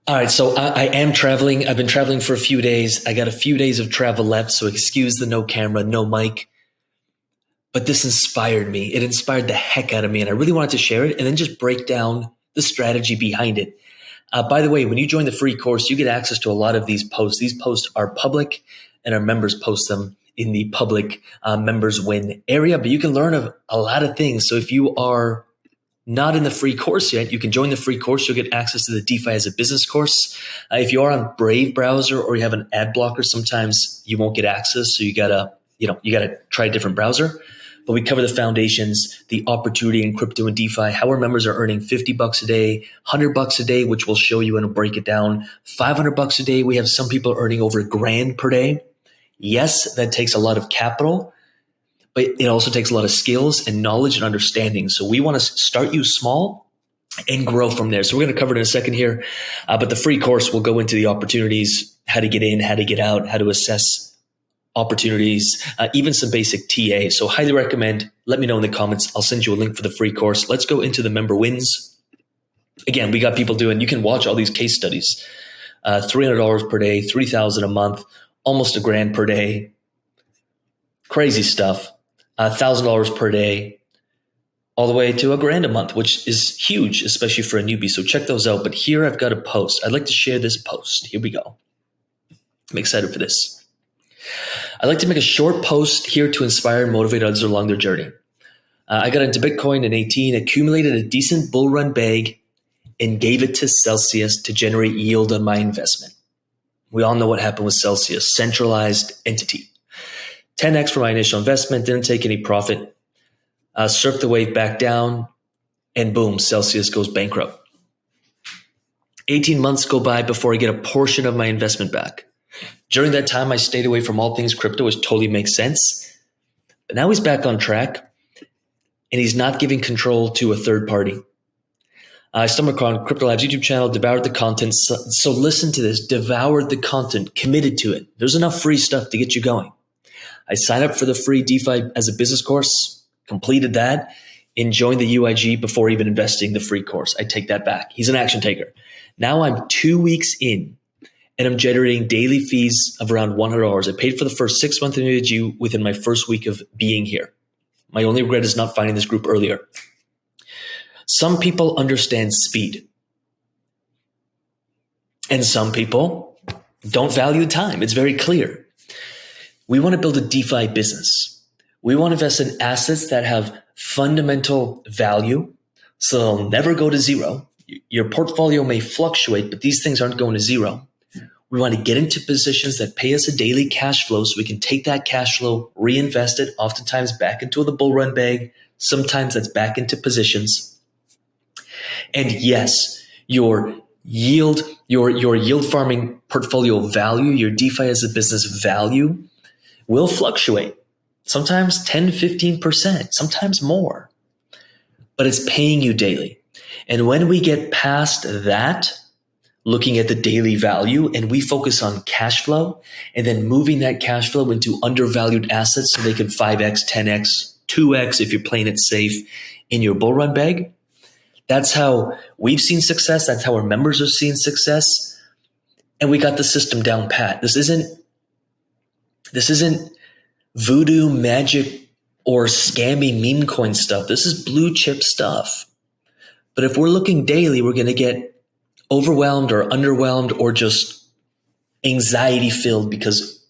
All right, so I am traveling. I've been traveling for a few days. I got a few days of travel left, so excuse the no camera, no mic. But this inspired me. It inspired the heck out of me, and I really wanted to share it and then just break down the strategy behind it. By the way, when you join the free course, you get access to a lot of these posts. These posts are public, and our members post them in the public members win area. But you can learn a lot of things. So if you are not in the free course yet, you can join the free course. You'll get access to the DeFi as a business course. If you are on Brave browser or you have an ad blocker, sometimes you won't get access. So you gotta try a different browser. But we cover the foundations, the opportunity in crypto and DeFi, how our members are earning $50 a day, $100 a day, which we'll show you and we'll break it down. $500 a day. We have some people earning over $1,000 per day. Yes, that takes a lot of capital, but it also takes a lot of skills and knowledge and understanding. So we want to start you small and grow from there. So we're going to cover it in a second here. But the free course will go into the opportunities, how to get in, how to get out, how to assess opportunities, even some basic TA. So highly recommend. Let me know in the comments. I'll send you a link for the free course. Let's go into the member wins. Again, we got people doing, you can watch all these case studies. $300 per day, $3,000 a month, almost $1,000 per day. Crazy stuff. $1,000 per day, all the way to $1,000 a month, which is huge, especially for a newbie. So check those out. But here I've got a post. I'd like to share this post. Here we go. I'm excited for this. I'd like to make a short post here to inspire and motivate others along their journey. I got into Bitcoin in 18, accumulated a decent bull run bag, and gave it to Celsius to generate yield on my investment. We all know what happened with Celsius, centralized entity. 10x for my initial investment, didn't take any profit, surfed the wave back down, and boom, Celsius goes bankrupt. 18 months go by before I get a portion of my investment back. During that time, I stayed away from all things crypto, which totally makes sense. But now he's back on track, and he's not giving control to a third party. I stumbled upon CryptoLabs YouTube channel, devoured the content. So listen to this, devoured the content, committed to it. There's enough free stuff to get you going. I signed up for the free DeFi as a business course, completed that, and joined the UIG before even investing the free course. I take that back. He's an action taker. Now I'm 2 weeks in, and I'm generating daily fees of around $100. I paid for the first 6 months of UIG within my first week of being here. My only regret is not finding this group earlier. Some people understand speed, and some people don't value time. It's very clear. We want to build a DeFi business. We want to invest in assets that have fundamental value, so they'll never go to zero. Your portfolio may fluctuate, but these things aren't going to zero. We want to get into positions that pay us a daily cash flow so we can take that cash flow, reinvest it, oftentimes back into the bull run bag. Sometimes that's back into positions. And yes, your yield farming portfolio value, your DeFi as a business value will fluctuate. Sometimes 10, 15%, sometimes more. But it's paying you daily. And when we get past that, looking at the daily value, and we focus on cash flow and then moving that cash flow into undervalued assets so they can 5x, 10x, 2x if you're playing it safe in your bull run bag. That's how we've seen success. That's how our members are seeing success. And we got the system down pat. This isn't voodoo magic or scammy meme coin stuff. This is blue chip stuff. But if we're looking daily, we're going to get overwhelmed or underwhelmed or just anxiety filled because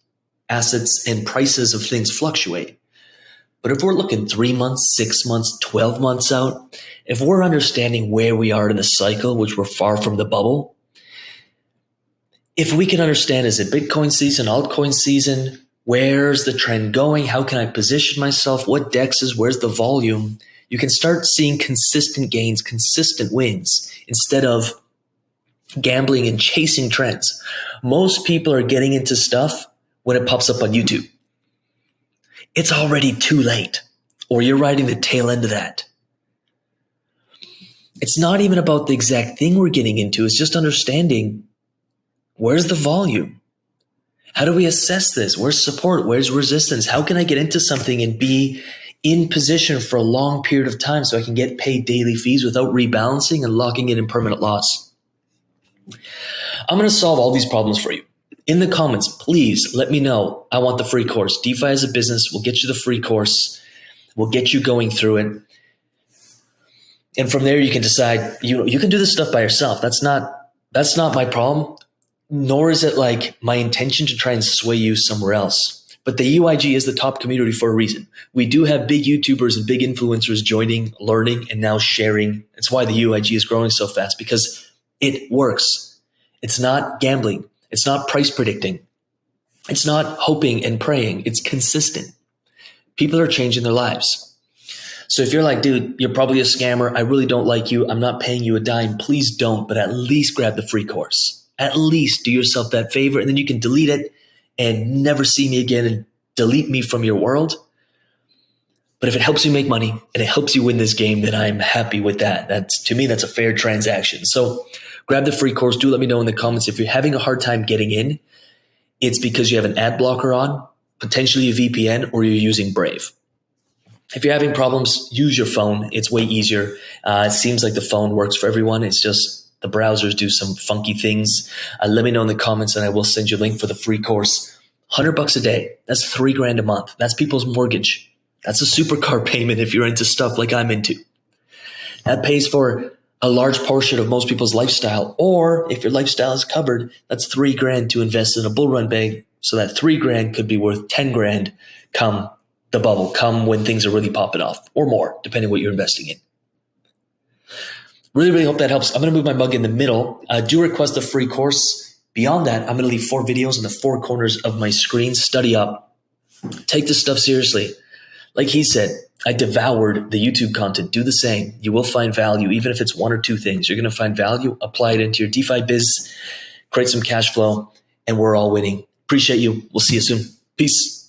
assets and prices of things fluctuate. But if we're looking 3 months, 6 months, 12 months out, if we're understanding where we are in the cycle, which we're far from the bubble, if we can understand, is it Bitcoin season, altcoin season? Where's the trend going? How can I position myself? What dexes? Where's the volume? You can start seeing consistent gains, consistent wins, instead of gambling and chasing trends. Most people are getting into stuff when it pops up on YouTube. It's already too late, or you're riding the tail end of that. It's not even about the exact thing we're getting into. It's just understanding, where's the volume? How do we assess this? Where's support? Where's resistance? How can I get into something and be in position for a long period of time so I can get paid daily fees without rebalancing and locking it in permanent loss? I'm going to solve all these problems for you. In the comments, please let me know. I want the free course. DeFi as a business, we'll get you the free course. We'll get you going through it. And from there, you can decide, you can do this stuff by yourself. That's not my problem, nor is it like my intention to try and sway you somewhere else. But the UIG is the top community for a reason. We do have big YouTubers and big influencers joining, learning, and now sharing. It's why the UIG is growing so fast, because it works. It's not gambling. It's not price predicting. It's not hoping and praying. It's consistent. People are changing their lives. So if you're like, dude, you're probably a scammer. I really don't like you. I'm not paying you a dime. Please don't, but at least grab the free course. At least do yourself that favor, and then you can delete it and never see me again and delete me from your world. But if it helps you make money and it helps you win this game, then I'm happy with that. To me, that's a fair transaction. So grab the free course. Do let me know in the comments if you're having a hard time getting in. It's because you have an ad blocker on, potentially a VPN, or you're using Brave. If you're having problems, use your phone. It's way easier. It seems like the phone works for everyone. It's just the browsers do some funky things. Let me know in the comments and I will send you a link for the free course. $100 a day. That's $3,000 a month. That's people's mortgage. That's a supercar payment if you're into stuff like I'm into. That pays for a large portion of most people's lifestyle. Or if your lifestyle is covered, that's $3,000 to invest in a bull run bag. So that $3,000 could be worth $10,000 come the bubble, come when things are really popping off, or more, depending what you're investing in. Really, really hope that helps. I'm going to move my mug in the middle. Do request a free course. Beyond that, I'm going to leave 4 videos in the 4 corners of my screen. Study up. Take this stuff seriously. Like he said, I devoured the YouTube content. Do the same. You will find value, even if it's 1 or 2 things. You're going to find value. Apply it into your DeFi biz. Create some cash flow, and we're all winning. Appreciate you. We'll see you soon. Peace.